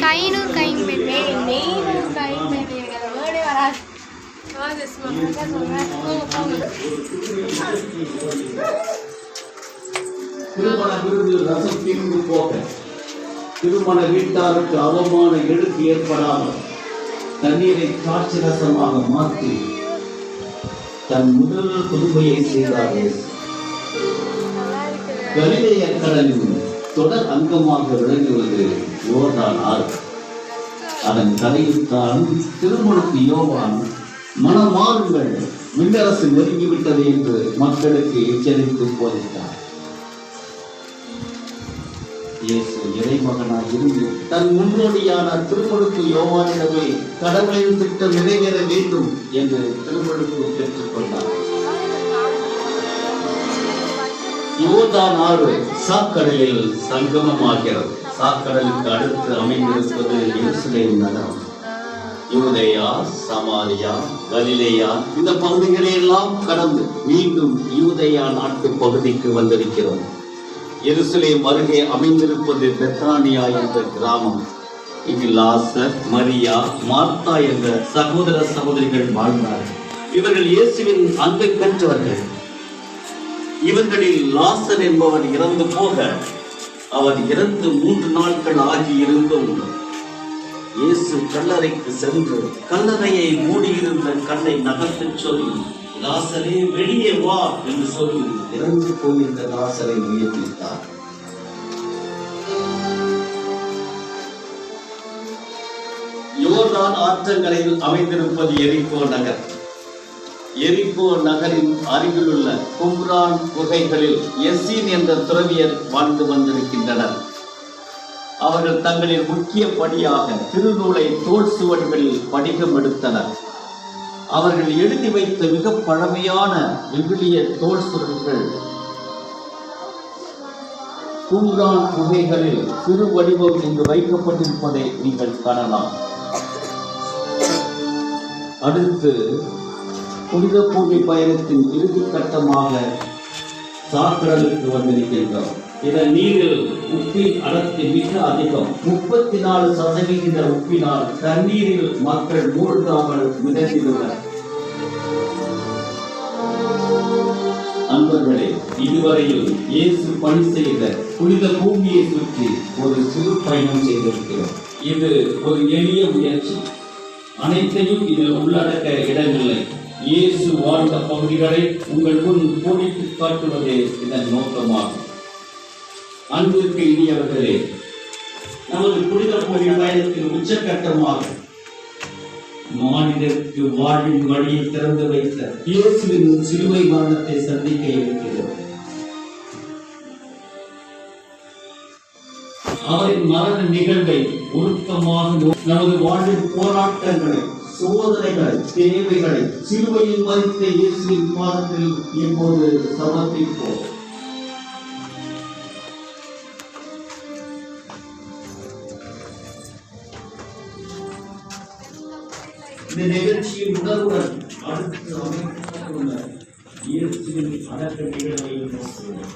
கைனூர் கைம்பெண் நெய்னூர் கைம்பெண் வேர்டே வராது. திருமண விருந்தில் ரசம் தீர்ந்து போக திருமண வீட்டாருக்கு அவமான எழுத்து ஏற்படாமல் தண்ணீரை காட்சி ரசமாக மாற்றி தன் முதல் புதுமையை செய்தார். கலிலேய கடலின் தொடர் அங்கமாக விளங்குவது யோர்தான் ஆறு. அதன் கரையுத்தான் திருமுழுக்கு யோவான் மனமாறுங்கள், விண்ணரசு நெருங்கிவிட்டது என்று மக்களுக்கு எச்சரித்து போதித்தார். இயேசு இறைமகனாய் இருந்து தன் முன்னோடியான திருமுழுக்கு யோவானிடமே கடவுளின் திட்டம் நிறைவேற வேண்டும் என்று திருமுழுக்கு பெற்றுக் கொண்டார். யோர்தான் ஆறு சாக்கடலில் சங்கமமாகிறது. சாக்கடலுக்கு அடுத்து அமைந்திருப்பது எருசலேம் நகரம். யூதேயா, சமாரியா, கலிலேயா இந்த பகுதிகளை எல்லாம் கடந்து மீண்டும் யூதேயா நாட்டு பகுதிக்கு வந்திருக்கிறோம். எருசலேம் அருகே அமைந்திருப்பது பெத்தானியா என்ற கிராமம். இங்கு லாசர், மரியா, மார்த்தா என்ற சகோதர சகோதரிகள் வாழ்ந்தார்கள். இவர்கள் இயேசுவின் அன்பை பெற்றவர்கள். இவர்களில் லாசர் என்பவர் இறந்து போக அவர் இறந்து 3 நாட்கள் ஆகியிருந்தும் இயேசு கல்லறைக்கு சென்று கல்லறையை மூடியிருந்த கல்லை நகர்த்தச் சொல்லி, லாசரே வெளியே வா என்று சொல்லி இறந்து போயிருந்த லாசரை உயிர்ப்பித்தார். யோர்தான் ஆற்றங்கரையில் அமைந்திருப்பது எரிகோ நகர். எரிகோ நகரின் அருகிலுள்ள கும்ரான் குகைகளில் எசீன் என்ற துறவியர் வாழ்ந்து வந்திருக்கின்றனர். அவர்கள் தங்களின் முக்கிய பணியாக திருநூலை தோல் சுவடுகளில் படிகம் எடுத்தனர். அவர்கள் எழுதி வைத்த மிக பழமையான விவிலிய தோல் சுவடுகள் கும்ரான் குகைகளில் சிறு வடிவம் இங்கு வைக்கப்பட்டிருப்பதை நீங்கள் காணலாம். அடுத்து புனித பூமி பயணத்தின் இறுதி கட்டமாக சாக்கடலுக்கு வந்திருக்கின்றோம். இதன் நீரில் உப்பின் அடர்த்தி மிக அதிகம். 34% உப்பினால் தண்ணீரில் மக்கள் மூழ்காமல் மிதந்திடுவர். அன்பர்களே, இதுவரையில் இயேசு பணி செய்த புனித பூமியை சுற்றி ஒரு சிறு பயணம் செய்திருக்கிறோம். இது ஒரு எளிய முயற்சி. அனைத்தையும் இதில் உள்ளடக்க இடமில்லை. இயேசு வாழ்ந்த பகுதிகளை உங்கள் முன் கோடிட்டு காட்டுவதே இதன் நோக்கமாகும். அன்பிற்கு இனியவர்களே, நமது புனித பூமி பயணத்தின் உச்சகட்டமாக மாநிலத்திற்கு வாழ்வின் வழியை திறந்து வைத்த இயேசுவின் சிலுவை மரணத்தை சந்திக்க இருக்கிறோம். அவரின் மரண நிகழ்வை உருக்கமாக நமது வாழ்வின் போராட்டங்களை, சோதனைகளை, தேவைகளை சிலுவையில் மறித்த இயேசுவின் பாதத்தில் இப்போது சமர்ப்பிப்போம். இந்த நிகழ்ச்சியின் உணர்வுடன் அடுத்து அமைக்கப்பட்டுள்ள இயேசுவின் அடக்க நிகழ்வையும் நோக்குவோம்.